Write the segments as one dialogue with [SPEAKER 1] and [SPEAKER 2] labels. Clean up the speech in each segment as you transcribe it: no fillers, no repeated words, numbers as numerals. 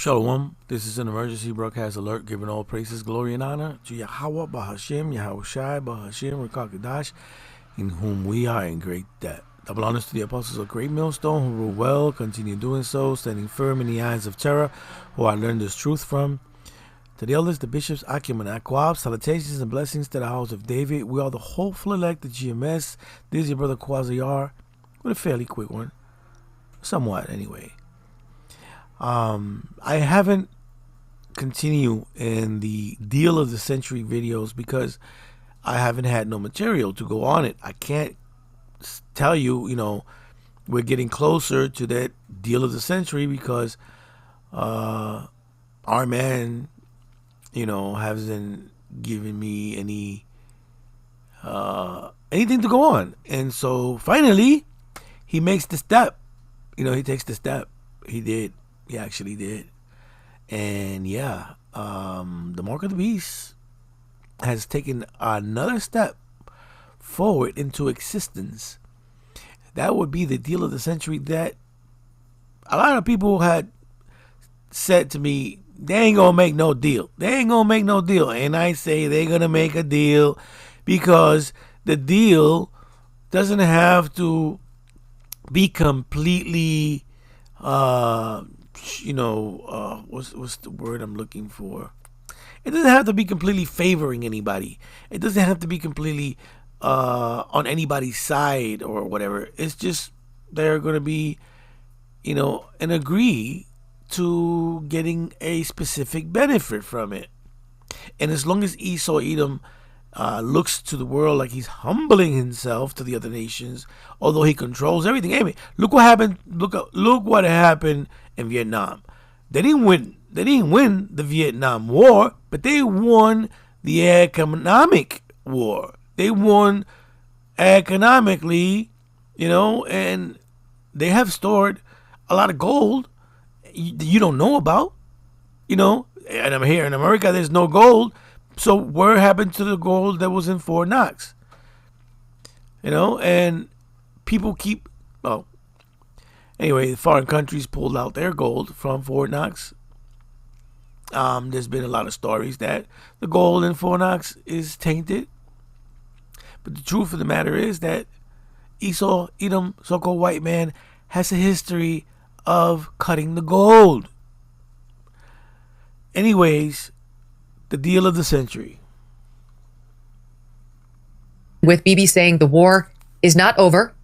[SPEAKER 1] Shalom. This is an emergency broadcast alert giving all praises, glory, and honor to Yahweh, Bahashem, Yahweh Shai, Bahashem, Rekakadash, in whom we are in great debt. Double honors to the apostles of Great Millstone who rule well, continue doing so, standing firm in the eyes of terror, who I learned this truth from. To the elders, the bishops, Akim and Aquab, salutations and blessings to the house of David. We are the hopeful elect, the GMS. This is your brother Quasar with a fairly quick one. Somewhat, anyway. I haven't continued in the deal of the century videos because I haven't had no material to go on it. I can't tell you, we're getting closer to that deal of the century because our man, hasn't given me anything to go on. And so finally, he makes the step. He takes the step. He did. He actually did. And yeah, the Mark of the Beast has taken another step forward into existence. That would be the deal of the century that a lot of people had said to me, they ain't gonna make no deal. They ain't gonna make no deal. And I say they're gonna make a deal because the deal doesn't have to be completely what's the word I'm looking for? It doesn't have to be completely favoring anybody. It doesn't have to be completely on anybody's side or whatever. It's just they're going to be, and agree to getting a specific benefit from it. And as long as Esau Edom looks to the world like he's humbling himself to the other nations, although he controls everything. Hey, look what happened. Look what happened in Vietnam. They didn't win. They didn't win the Vietnam War, but they won the economic war. They won economically, and they have stored a lot of gold you don't know about, And I'm here in America. There's no gold. So what happened to the gold that was in Fort Knox? And people keep, anyway, foreign countries pulled out their gold from Fort Knox. There's been a lot of stories that the gold in Fort Knox is tainted. But the truth of the matter is that Esau, Edom, so-called white man, has a history of cutting the gold. Anyways, the deal of the century.
[SPEAKER 2] With Bibi saying the war is not over.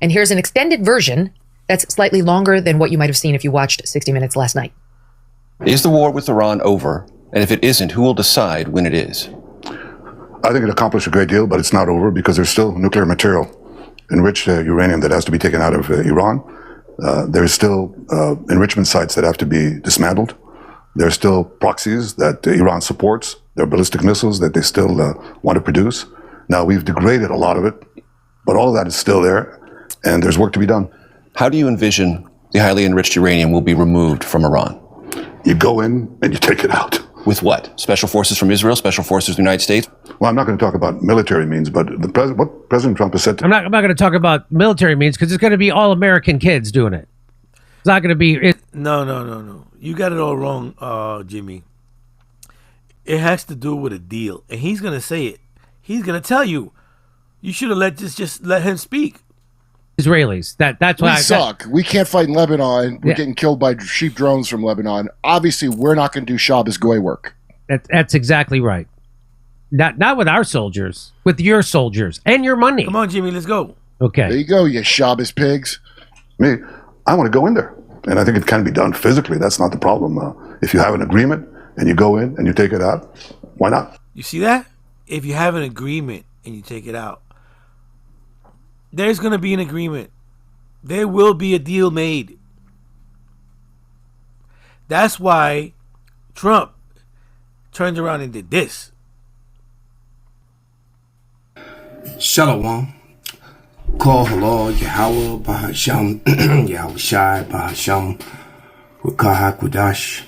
[SPEAKER 2] And here's an extended version that's slightly longer than what you might have seen if you watched 60 Minutes last night.
[SPEAKER 3] Is the war with Iran over? And if it isn't, who will decide when it is?
[SPEAKER 4] I think it accomplished a great deal, but it's not over because there's still nuclear material, enriched uranium that has to be taken out of Iran. There's still enrichment sites that have to be dismantled. There's still proxies that Iran supports. There are ballistic missiles that they still want to produce. Now, we've degraded a lot of it, but all of that is still there, and there's work to be done.
[SPEAKER 3] How do you envision the highly enriched uranium will be removed from Iran?
[SPEAKER 4] You go in and you take it out.
[SPEAKER 3] With what? Special forces from Israel? Special forces of the United States?
[SPEAKER 4] Well, I'm not going to talk about military means, but what President Trump has said to
[SPEAKER 5] I'm not going to talk about military means because it's going to be all American kids doing it. It's not going to be...
[SPEAKER 1] No. You got it all wrong, Jimmy. It has to do with a deal. And he's going to say it. He's going to tell you. You should have just let him speak.
[SPEAKER 5] Israelis. That's why
[SPEAKER 6] we suck. We can't fight in Lebanon. We're getting killed by sheep drones from Lebanon. Obviously, we're not going to do Shabbos Goy work.
[SPEAKER 5] That's exactly right. Not with our soldiers. With your soldiers. And your money.
[SPEAKER 1] Come on, Jimmy. Let's go.
[SPEAKER 5] Okay.
[SPEAKER 6] There you go, you Shabbos pigs.
[SPEAKER 4] I want to go in there. And I think it can be done physically. That's not the problem. If you have an agreement and you go in and you take it out, why not?
[SPEAKER 1] You see that? If you have an agreement and you take it out, there's going to be an agreement. There will be a deal made. That's why Trump turned around and did this.
[SPEAKER 7] Shalom. Call hello, Yahweh, Bahasham, Yahweh Shai, Bahasham, Wakah HaKodash.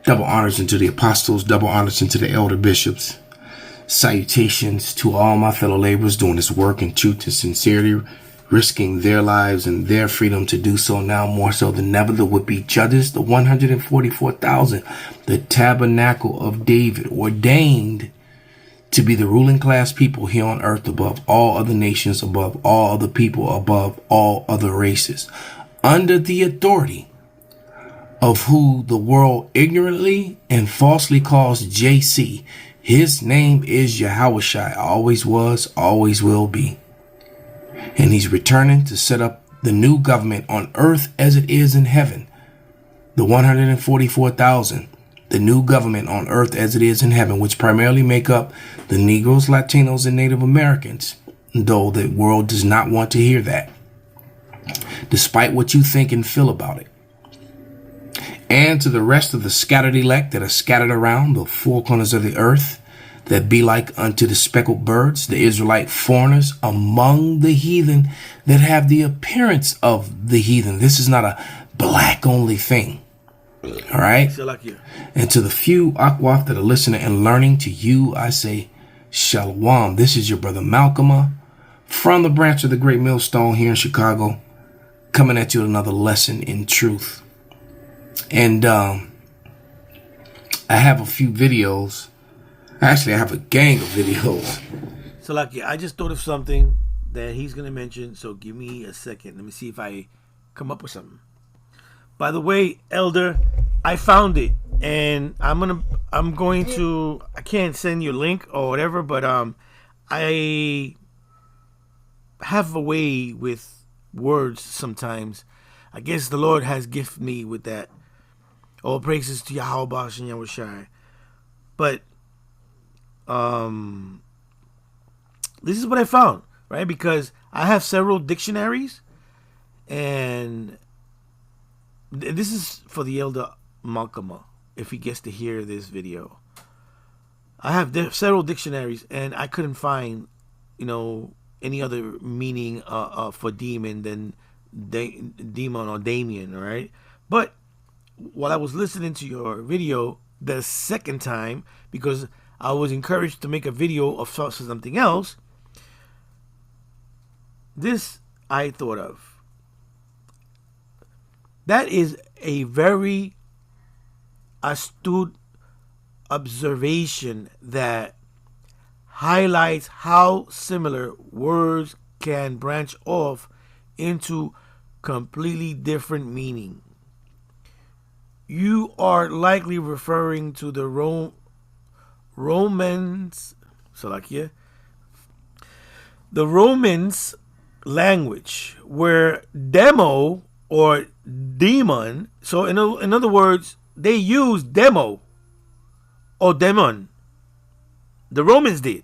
[SPEAKER 7] Double honors unto the apostles, double honors unto the elder bishops. Salutations to all my fellow laborers doing this work in truth and sincerity, risking their lives and their freedom to do so now more so than ever. There would be judges, the 144,000, the tabernacle of David, ordained to be the ruling class people here on earth above all other nations, above all other people, above all other races, under the authority of who the world ignorantly and falsely calls JC. His name is Yahushua, always was, always will be. And he's returning to set up the new government on earth as it is in heaven. The 144,000, the new government on earth as it is in heaven, which primarily make up the Negroes, Latinos, and Native Americans, though the world does not want to hear that, despite what you think and feel about it. And to the rest of the scattered elect that are scattered around the four corners of the earth, that be like unto the speckled birds, the Israelite foreigners among the heathen that have the appearance of the heathen. This is not a black only thing. All right. And to the few Akwaf that are listening and learning, to you, I say, Shalom. This is your brother Malcolm from the branch of the Great Millstone here in Chicago, coming at you with another lesson in truth. And I have a few videos. Actually, I have a gang of videos.
[SPEAKER 1] Salakia, I just thought of something that he's going to mention, so give me a second. Let me see if I come up with something. By the way, Elder, I found it, and I'm going to, I can't send you a link or whatever, but I have a way with words sometimes. I guess the Lord has gifted me with that. All praises to Yahweh Bash and Yahushai. But this is what I found, right? Because I have several dictionaries, and this is for the Elder Malkama, if he gets to hear this video. I have several dictionaries, and I couldn't find, any other meaning for demon than demon or Damien, right? But while I was listening to your video the second time, because I was encouraged to make a video of something else, this I thought of. That is a very astute observation that highlights how similar words can branch off into completely different meaning. You are likely referring to the Romans, Salakia, the Romans language, where demo or demon, so in other words, they use demo or demon. The Romans did.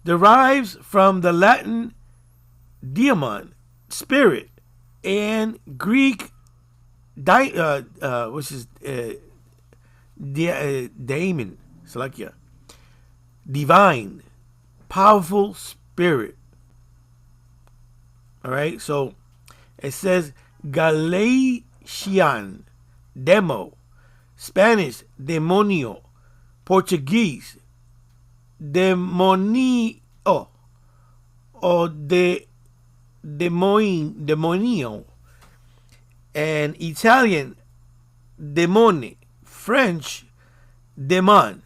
[SPEAKER 1] Derives from the Latin daemon, spirit, and Greek which is daemon, Salakia, divine, powerful spirit. All right, so it says Galatian, demo, Spanish, demonio, Portuguese, demonio, or demonio, and Italian, demone, French, demon.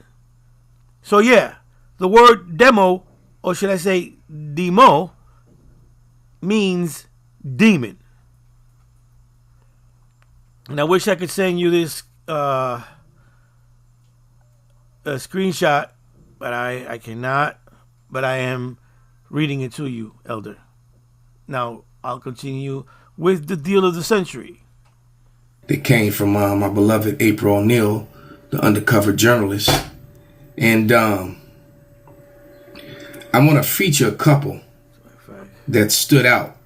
[SPEAKER 1] So yeah, the word demo, or should I say demo, means demon. And I wish I could send you this a screenshot, but I cannot. But I am reading it to you, Elder. Now I'll continue with the deal of the century.
[SPEAKER 7] It came from my beloved April O'Neil, the undercover journalist. And I want to feature a couple that stood out.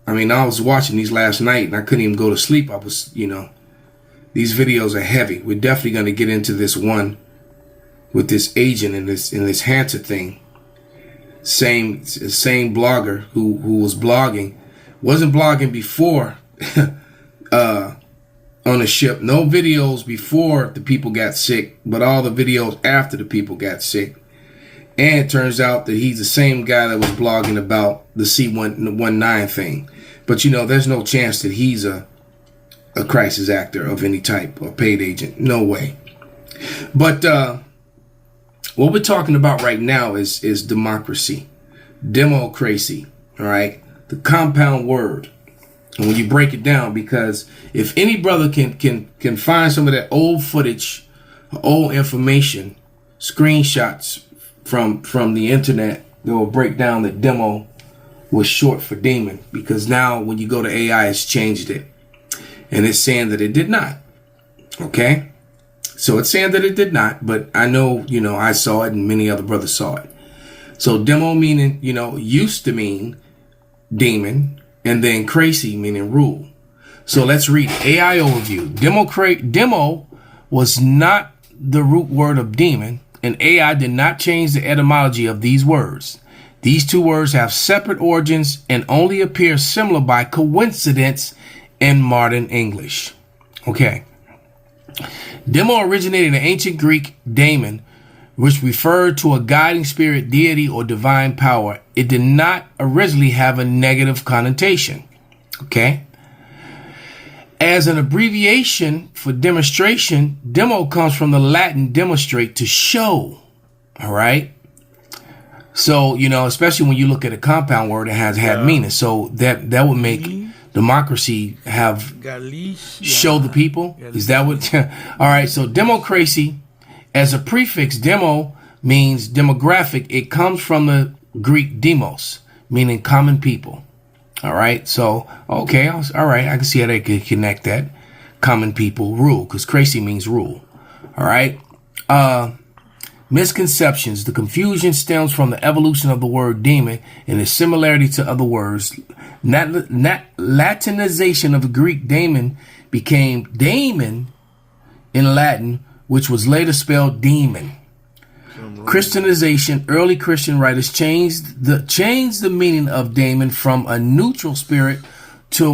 [SPEAKER 7] I mean, I was watching these last night and I couldn't even go to sleep. I was, these videos are heavy. We're definitely going to get into this one with this agent and this Hanser thing. Same blogger who was blogging, wasn't blogging before on the ship. No videos before the people got sick, but all the videos after the people got sick. And it turns out that he's the same guy that was blogging about the C-119 thing. But, you know, there's no chance that he's a crisis actor of any type or paid agent. No way. But what we're talking about right now is democracy, democracy, all right? The compound word. And when you break it down, because if any brother can find some of that old footage, old information, screenshots from the internet, they will break down that demo was short for demon, because now when you go to AI, it's changed it. And it's saying that it did not. Okay? So it's saying that it did not, but I know, you know, I saw it and many other brothers saw it. So demo meaning, you know, used to mean demon, and then crazy meaning rule. So let's read AI overview. Demo was not the root word of demon, and AI did not change the etymology of these words. These two words have separate origins and only appear similar by coincidence in modern English. Okay. Demo originated in ancient Greek daemon, which referred to a guiding spirit, deity, or divine power. It did not originally have a negative connotation. Okay. As an abbreviation for demonstration, demo comes from the Latin demonstrate, to show. All right. So, you know, especially when you look at a compound word, it has had meaning. So that would make democracy have show the people. Is that what? All right. So democracy, as a prefix, demo means demographic. It comes from the Greek demos, meaning common people. All right. So, okay. All right. I can see how they could connect that. Common people rule, because crazy means rule. All right. Misconceptions. The confusion stems from the evolution of the word demon and its similarity to other words. Latinization of the Greek daemon became daemon in Latin, which was later spelled demon. Christianization. Early Christian writers changed the meaning of daemon from a neutral spirit to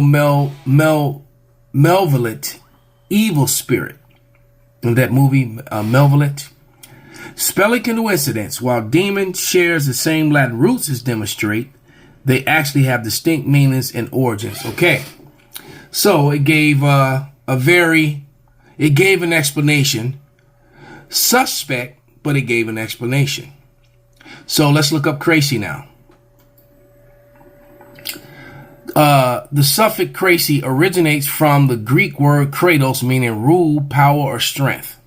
[SPEAKER 7] malevolent, evil spirit. In that movie, Malevolent. Spelling coincidence. While demon shares the same Latin roots as demonstrate, they actually have distinct meanings and origins. Okay, so it gave an explanation. Suspect, but it gave an explanation. So let's look up crazy now. The suffix crazy originates from the Greek word kratos, meaning rule, power, or strength.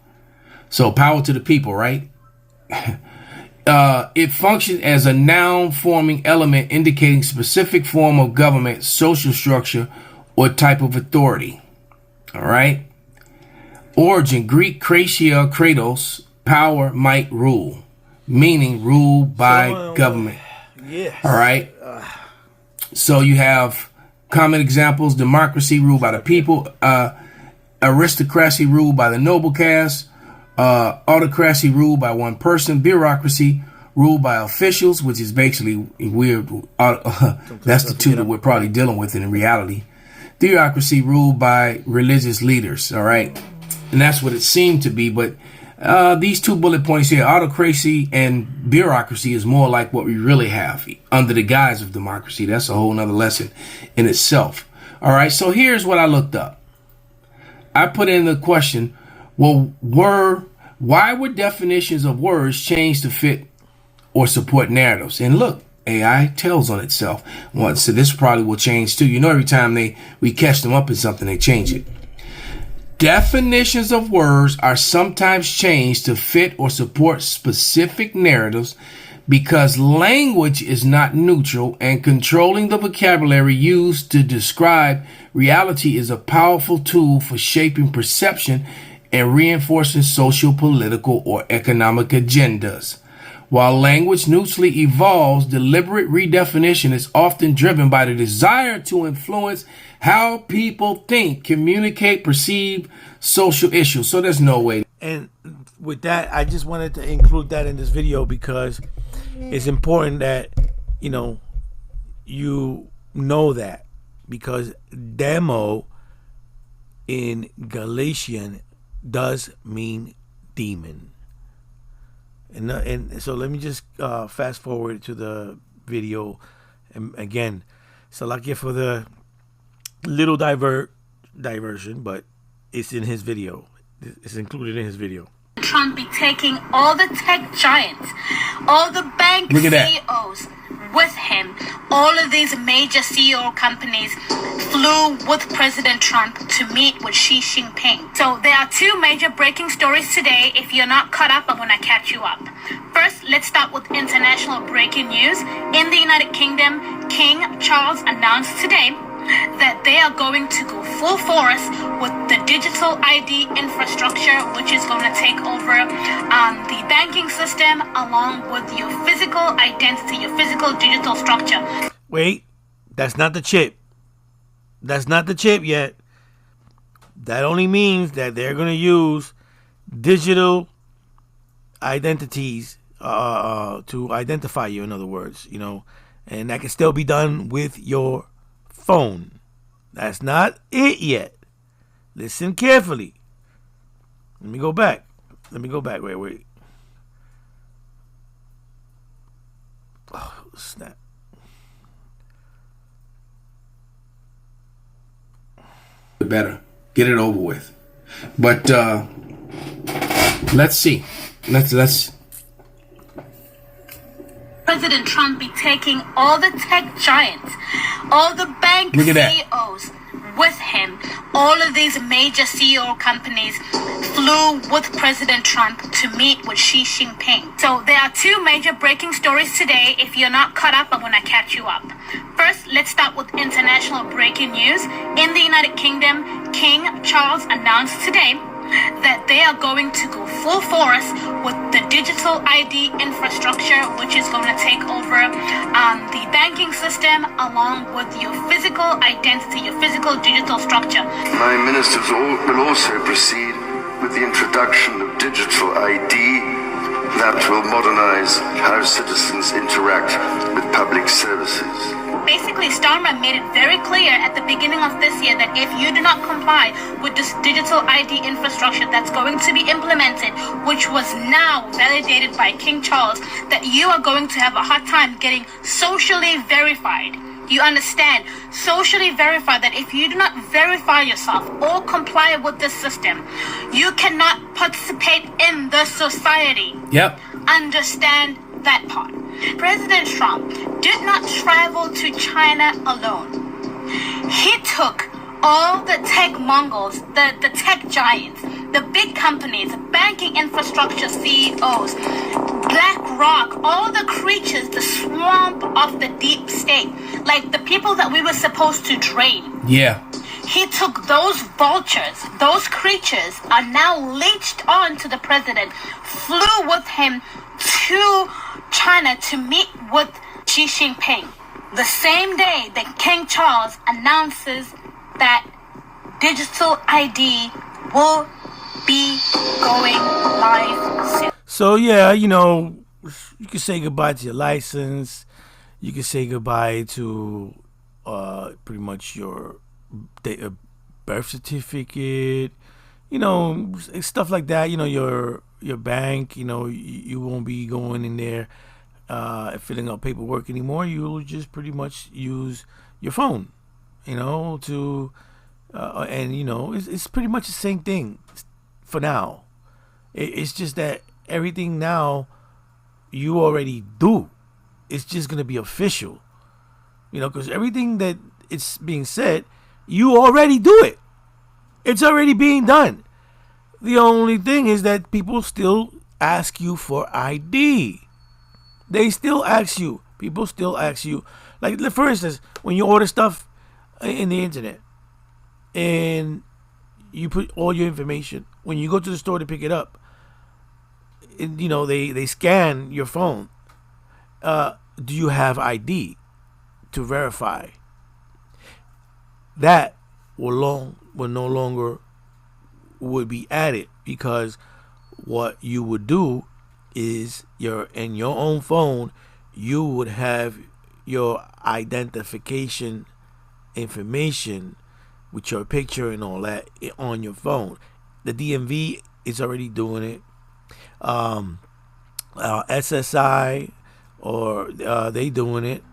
[SPEAKER 7] So power to the people, right? It functions as a noun forming element indicating specific form of government, social structure, or type of authority. All right. Origin, Greek kratia, kratos, power, might, rule, meaning rule by government.
[SPEAKER 1] Yes.
[SPEAKER 7] All right. So you have common examples: democracy, ruled by the people; aristocracy, ruled by the noble caste; autocracy, ruled by one person; bureaucracy, ruled by officials, which is basically weird. That's the two that we're probably dealing with in reality. Theocracy, ruled by religious leaders. All right. And that's what it seemed to be. But these two bullet points here, autocracy and bureaucracy, is more like what we really have under the guise of democracy. That's a whole nother lesson in itself. All right. So here's what I looked up. I put in the question, well, why were definitions of words changed to fit or support narratives? And look, AI tells on itself. So this probably will change too. You know, every time we catch them up in something, they change it. Definitions of words are sometimes changed to fit or support specific narratives because language is not neutral, and controlling the vocabulary used to describe reality is a powerful tool for shaping perception and reinforcing social, political, or economic agendas. While language neutrally evolves, deliberate redefinition is often driven by the desire to influence how people think, communicate, perceive social issues. So there's no way.
[SPEAKER 1] And with that, I just wanted to include that in this video because it's important that, you know that, because demo in Galatian does mean demon. And so let me just fast forward to the video. And again, Salakia for the little diversion, but it's in his video. It's included in his video.
[SPEAKER 8] Trump be taking all the tech giants, all the bank
[SPEAKER 7] Look at that.
[SPEAKER 8] CEOs with him. All of these major CEO companies flew with President Trump to meet with Xi Jinping. So there are two major breaking stories today. If you're not caught up, I'm going to catch you up. First, let's start with international breaking news. In the United Kingdom, King Charles announced today that they are going to go full force with the digital ID infrastructure, which is going to take over the banking system along with your physical identity, your physical digital structure.
[SPEAKER 1] Wait, that's not the chip. That's not the chip yet. That only means that they're going to use digital identities to identify you, in other words, and that can still be done with your phone. That's not it yet. Listen carefully. Let me go back. Wait. Oh, snap.
[SPEAKER 7] Better get it over with. But let's see. Let's.
[SPEAKER 8] President Trump be taking all the tech giants, all the bank
[SPEAKER 7] Look at that.
[SPEAKER 8] CEOs with him. All of these major CEO companies flew with President Trump to meet with Xi Jinping. So there are two major breaking stories today. If you're not caught up, I'm going to catch you up. First, let's start with international breaking news. In the United Kingdom, King Charles announced today that they are going to go full force with the digital ID infrastructure, which is going to take over the banking system along with your physical identity, your physical digital structure.
[SPEAKER 9] My ministers will also proceed with the introduction of digital ID that will modernize how citizens interact with public services.
[SPEAKER 8] Basically, Starmer made it very clear at the beginning of this year that if you do not comply with this digital ID infrastructure that's going to be implemented, which was now validated by King Charles, that you are going to have a hard time getting socially verified. You understand? Socially verified, that if you do not verify yourself or comply with this system, you cannot participate in the society.
[SPEAKER 7] Yep.
[SPEAKER 8] Understand that part. President Trump did not travel to China alone. He took all the tech mongols, the tech giants, the big companies, banking infrastructure CEOs, BlackRock, all the creatures, the swamp of the deep state, like the people that we were supposed to drain.
[SPEAKER 7] Yeah.
[SPEAKER 8] He took those vultures, those creatures are now leached on to the president, flew with him to China to meet with Xi Jinping. The same day that King Charles announces that digital ID will be going live soon.
[SPEAKER 1] So yeah, you can say goodbye to your license. You can say goodbye to pretty much your birth certificate. Stuff like that. Your bank. You won't be going in there filling out paperwork anymore. You'll just pretty much use your phone. To it's pretty much the same thing for now. It's just that everything now you already do. It's just gonna be official, because everything that it's being said, you already do it. It's already being done. The only thing is that people still ask you for ID. They still ask you. People still ask you. Like, for instance, when you order stuff in the internet and you put all your information, when you go to the store to pick it up, and, they scan your phone. Do you have ID to verify? That will no longer would be added, because what you would do is in your own phone, you would have your identification information with your picture and all that on your phone. The DMV is already doing it. SSI, or they doing it.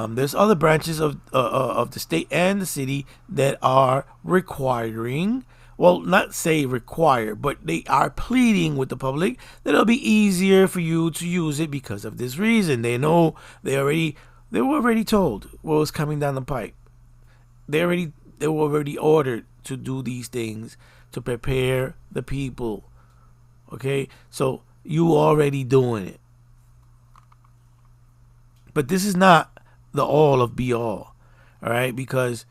[SPEAKER 1] There's other branches of the state and the city that are requiring, well, not say require, but they are pleading with the public that it'll be easier for you to use it because of this reason. They know they were already told what was coming down the pipe. They were already ordered to do these things to prepare the people. Okay, so you already doing it. But this is not the all of be all right, because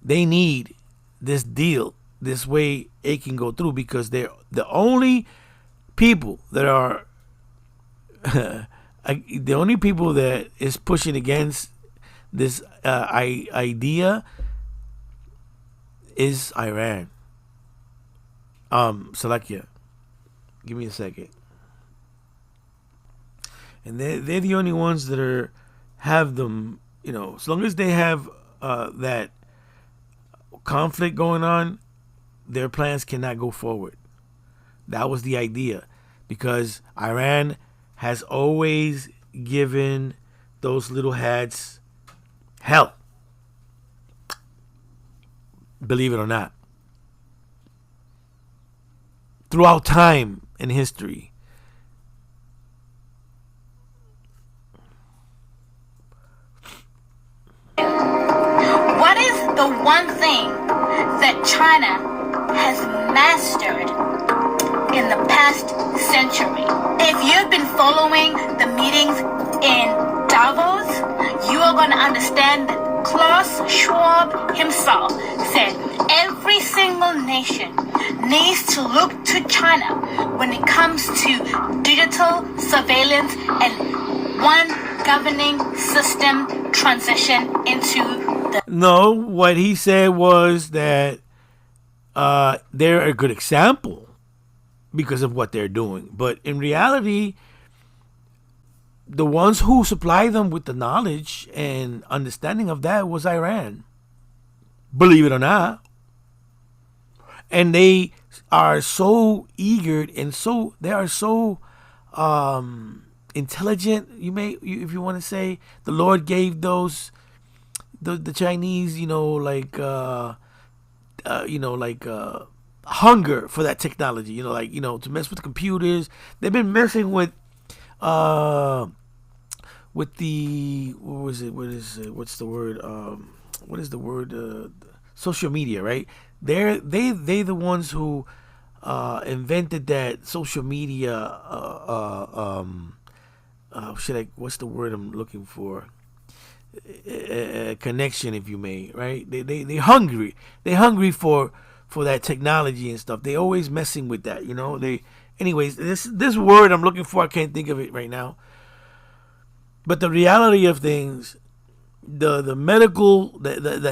[SPEAKER 1] they need this deal. This way it can go through, because they're the only people that are the only people that is pushing against this idea is Iran. Salakia, give me a second. And they're the only ones that have them, as long as they have that conflict going on, their plans cannot go forward. That was the idea, because Iran has always given those little hats hell. Believe it or not. Throughout time and history.
[SPEAKER 8] What is the one thing that China has mastered in the past century? If you've been following the meetings in Davos, you are going to understand that Klaus Schwab himself said every single nation needs to look to China when it comes to digital surveillance and one governing system transition into the...
[SPEAKER 1] No, what he said was that they're a good example because of what they're doing. But in reality, the ones who supply them with the knowledge and understanding of that was Iran. Believe it or not. And they are so eager and they are so intelligent, if you want to say. The Lord gave those the Chinese, hunger for that technology, to mess with computers. They've been messing with the social media, right? They the ones who invented that social media what's the word I'm looking for? Connection, if you may, right? They hungry. They hungry for that technology and stuff. They always messing with that, anyways, this word I'm looking for, I can't think of it right now. But the reality of things, the medical, the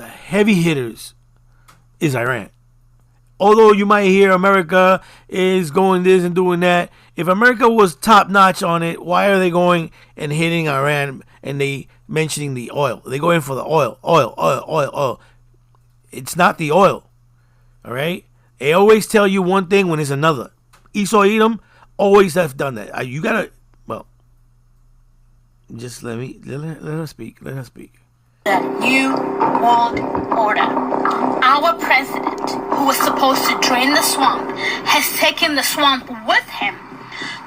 [SPEAKER 1] heavy hitters is Iran. Although you might hear America is going this and doing that, if America was top notch on it, why are they going and hitting Iran and they mentioning the oil? They go in for the oil. It's not the oil. All right? They always tell you one thing when it's another. Esau Edom always have done that. You gotta, just let her speak. Let her speak.
[SPEAKER 8] The New World Order. Our president, who was supposed to drain the swamp, has taken the swamp with him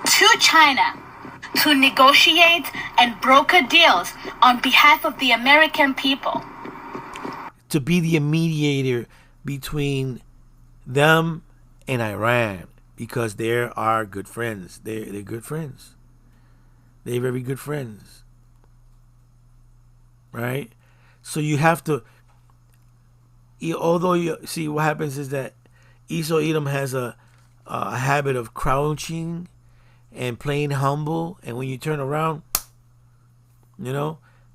[SPEAKER 8] to China to negotiate and broker deals on behalf of the American people.
[SPEAKER 1] To be the mediator between them and Iran, because they are good friends. They're good friends. They're very good friends. Right? So you have to, although you see what happens is that Esau Edom has a habit of crouching and playing humble, and when you turn around,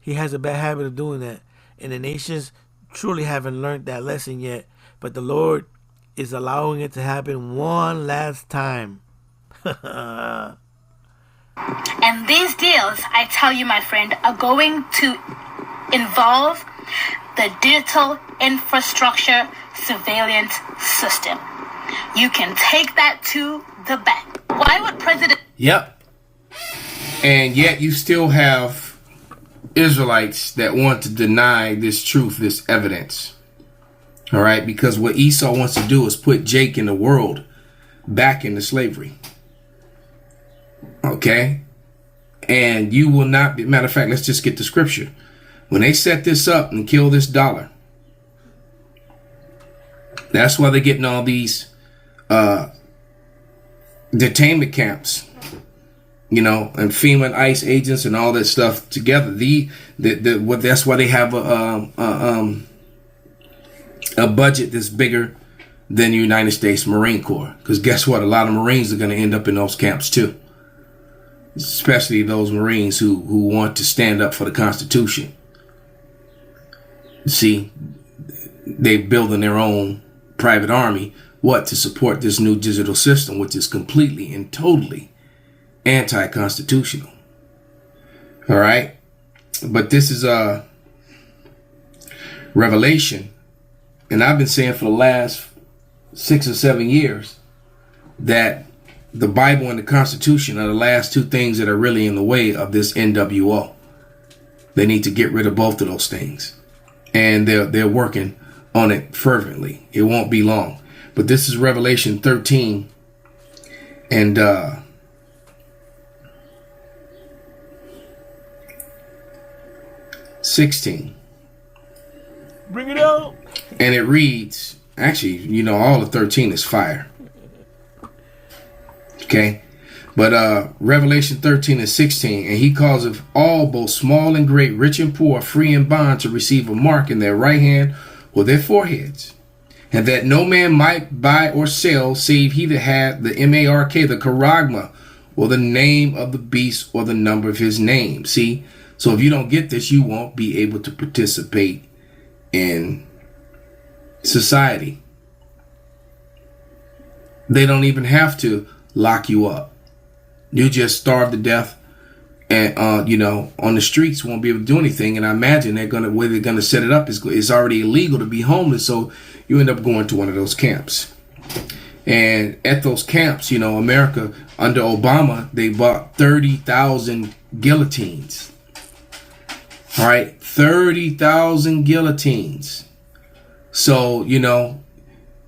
[SPEAKER 1] he has a bad habit of doing that. And the nations truly haven't learned that lesson yet, but the Lord is allowing it to happen one last time.
[SPEAKER 8] And these deals, I tell you, my friend, are going to involve the digital infrastructure surveillance system. You can take that to the bank. Why would President...
[SPEAKER 7] Yep. And yet you still have Israelites that want to deny this truth, this evidence. All right, because what Esau wants to do is put Jake in the world back into slavery. Okay? And you will not be, matter of fact, let's just get the scripture. When they set this up and kill this dollar, that's why they're getting all these detainment camps, you know, and FEMA and ICE agents and all that stuff together. That's why they have a budget that's bigger than the United States Marine Corps. Because guess what? A lot of Marines are going to end up in those camps too. Especially those Marines who want to stand up for the Constitution. See, they're building their own private army. What? To support this new digital system, which is completely and totally anti-constitutional. All right? But this is a revelation. And I've been saying for the last 6 or 7 years that the Bible and the Constitution are the last two things that are really in the way of this NWO. They need to get rid of both of those things. And they're working on it fervently. It won't be long. But this is Revelation 13 and 16.
[SPEAKER 1] Bring it out.
[SPEAKER 7] And it reads, actually, you know, all of 13 is fire. Okay. But Revelation 13 and 16, and he calls of all, both small and great, rich and poor, free and bond, to receive a mark in their right hand or their foreheads, and that no man might buy or sell save he that had the mark, the charagma, or the name of the beast, or the number of his name. See, so if you don't get this, you won't be able to participate in society. They don't even have to lock you up. You just starve to death, and you know, on the streets, won't be able to do anything. And I imagine the way they're gonna set it up is it's already illegal to be homeless, so you end up going to one of those camps. And at those camps, you know, America under Obama, they bought 30,000 guillotines. All right, 30,000 guillotines. So you know,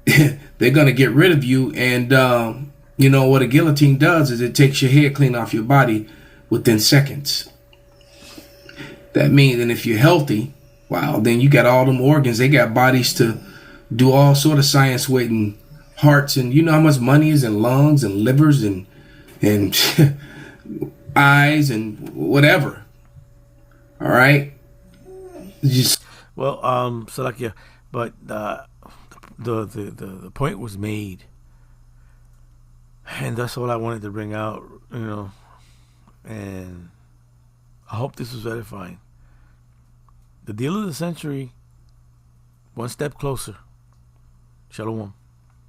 [SPEAKER 7] they're gonna get rid of you, and you know what a guillotine does is it takes your head clean off your body within seconds. That means, and if you're healthy, wow, then you got all them organs. They got bodies to do all sort of science with, and hearts, and you know how much money is in lungs and livers and eyes and whatever. All right.
[SPEAKER 1] Well, Salakia, but the point was made. And that's all I wanted to bring out, you know. And I hope this was edifying. The deal of the century, one step closer. Shalom.